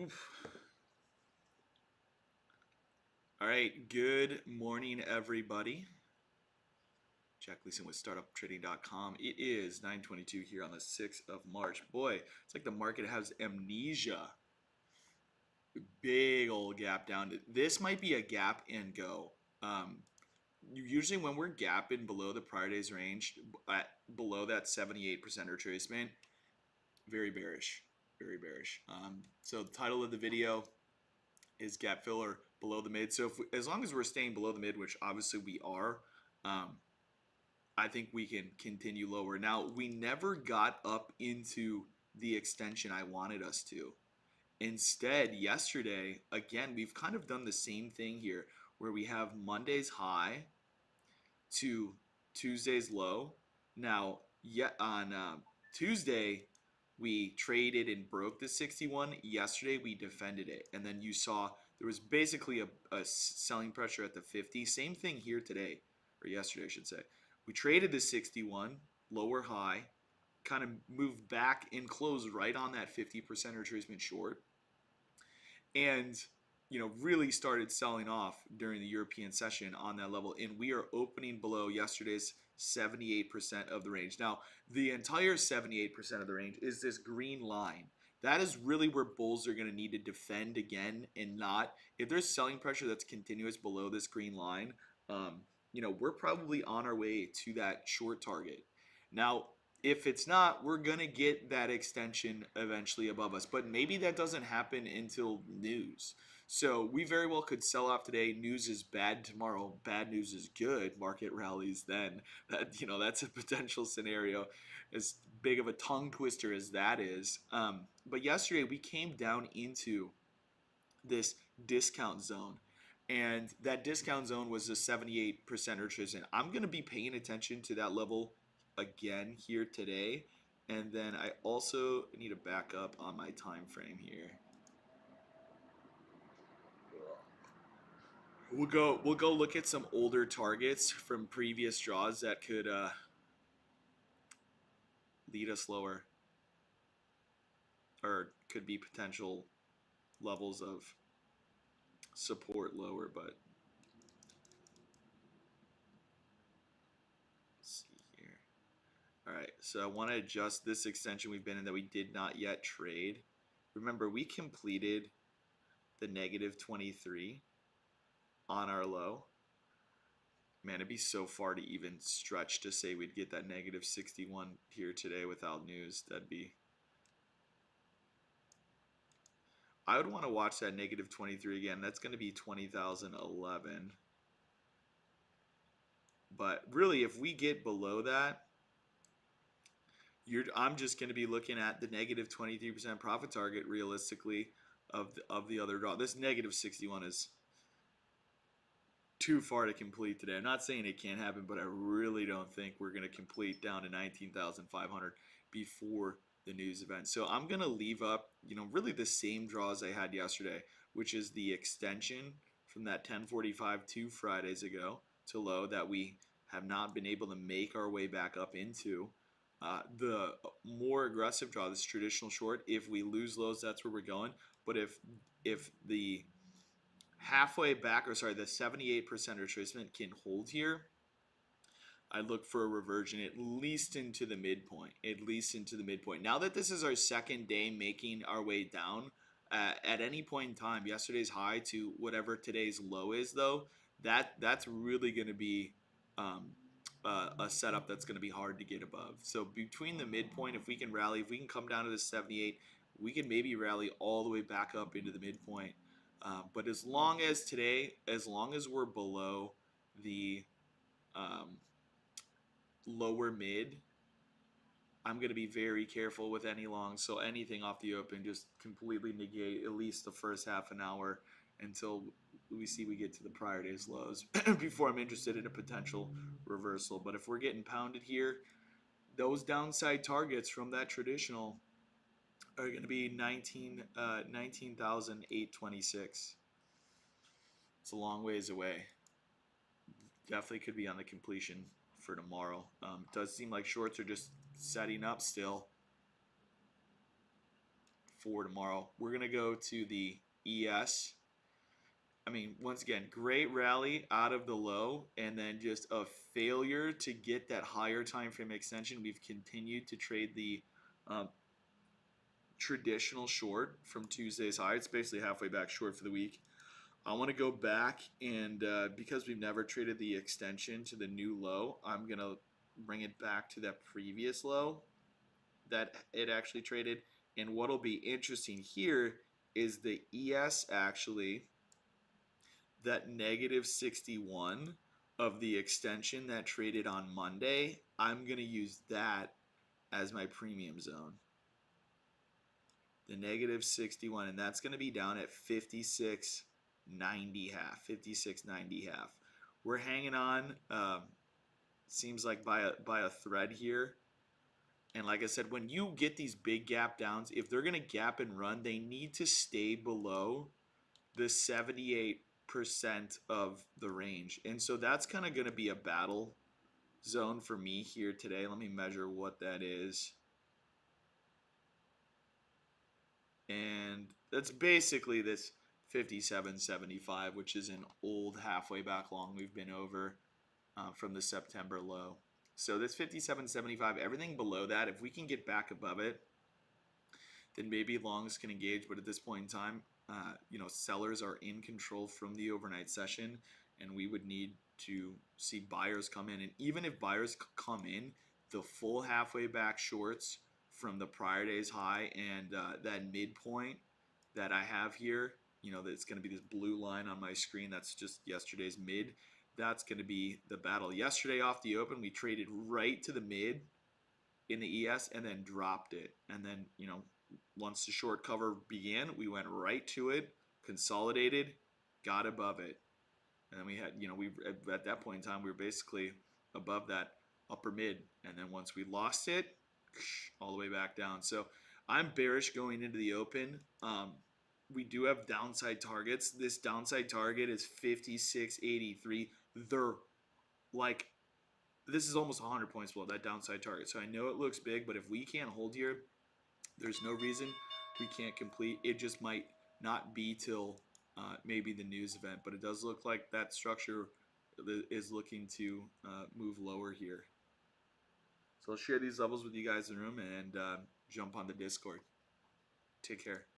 Oof. All right, good morning, everybody. Jack Leeson with StartupTrading.com. It is 9:22 here on the 6th of March. Boy, it's like the market has amnesia. Big old gap down. This might be a gap and go. Usually when we're gapping below the prior day's range, below that 78% retracement, very bearish. Very bearish. So the title of the video is gap filler below the mid. So as long as we're staying below the mid, which obviously we are, I think we can continue lower. Now, we never got up into the extension I wanted us to. Instead, yesterday, again, we've kind of done the same thing here where we have Monday's high to Tuesday's low. Now, yet on Tuesday, we traded and broke the 61. Yesterday, we defended it. And then you saw there was basically a selling pressure at the 50. Same thing here today, or yesterday, I should say. We traded the 61, lower high, kind of moved back and closed right on that 50% retracement short. And really started selling off during the European session on that level. And we are opening below yesterday's 78% of the range. Now, the entire 78% of the range is this green line. That is really where bulls are going to need to defend again, and not if there's selling pressure that's continuous below this green line. We're probably on our way to that short target. Now, if it's not, we're going to get that extension eventually above us. But maybe that doesn't happen until news. So we very well could sell off today. News is bad tomorrow. Bad news is good. Market rallies then. That's a potential scenario, as big of a tongue twister as that is. But yesterday we came down into this discount zone. And that discount zone was a 78% retracement. I'm going to be paying attention to that level again here today. And then I also need to back up on my time frame here. We'll go look at some older targets from previous draws that could lead us lower, or could be potential levels of support lower. But let's see here. All right, so I want to adjust this extension we've been in that we did not yet trade. Remember, we completed the negative 23 on our low. Man, it'd be so far to even stretch to say we'd get that negative 61 here today without news. I would want to watch that negative 23 again. That's going to be 20,011. But really, if we get below that, I'm just going to be looking at the negative 23% profit target realistically of the other draw. This negative 61 is too far to complete today. I'm not saying it can't happen, but I really don't think we're going to complete down to 19,500 before the news event. So I'm going to leave up, really the same draws I had yesterday, which is the extension from that 1045 2 Fridays ago to low that we have not been able to make our way back up into. The more aggressive draw, this traditional short, if we lose lows, that's where we're going. But if the halfway back, or sorry, the 78% retracement can hold here, I'd look for a reversion at least into the midpoint. Now that this is our second day making our way down, at any point in time, yesterday's high to whatever today's low is, though, that's really going to be a setup that's going to be hard to get above. So between the midpoint, if we can rally, if we can come down to the 78, we can maybe rally all the way back up into the midpoint. But as long as we're below the lower mid, I'm going to be very careful with any long. So anything off the open, just completely negate at least the first half an hour until we get to the prior day's lows before I'm interested in a potential reversal. But if we're getting pounded here, those downside targets from that traditional are going to be 19,826. It's a long ways away. Definitely could be on the completion for tomorrow. It does seem like shorts are just setting up still for tomorrow. We're going to go to the ES. I mean, once again, great rally out of the low, and then just a failure to get that higher time frame extension. We've continued to trade the um, traditional short from Tuesday's high. It's basically halfway back short for the week. I want to go back and because we've never traded the extension to the new low, I'm going to bring it back to that previous low that it actually traded. And what'll be interesting here is the ES actually, that negative 61 of the extension that traded on Monday, I'm going to use that as my premium zone. The negative 61, and that's going to be down at 56.90 half, 56.90 half. We're hanging on, seems like by a thread here. And like I said, when you get these big gap downs, if they're going to gap and run, they need to stay below the 78% of the range. And so that's kind of going to be a battle zone for me here today. Let me measure what that is. And that's basically this 57.75, which is an old halfway back long we've been over from the September low. So this 57.75, everything below that, if we can get back above it, then maybe longs can engage. But at this point in time, sellers are in control from the overnight session, and we would need to see buyers come in. And even if buyers come in, the full halfway back shorts from the prior day's high and that midpoint that I have here, that's going to be this blue line on my screen. That's just yesterday's mid. That's going to be the battle. Yesterday off the open, we traded right to the mid in the ES and then dropped it. And then, once the short cover began, we went right to it, consolidated, got above it. And then we had, we at that point in time, we were basically above that upper mid. And then once we lost it, all the way back down. So I'm bearish going into the open. We do have downside targets. This downside target is 56.83. They're like, this is almost 100 points below that downside target. So I know it looks big, but if we can't hold here, there's no reason we can't complete. It just might not be till maybe the news event, but it does look like that structure is looking to move lower here. So I'll share these levels with you guys in the room and jump on the Discord. Take care.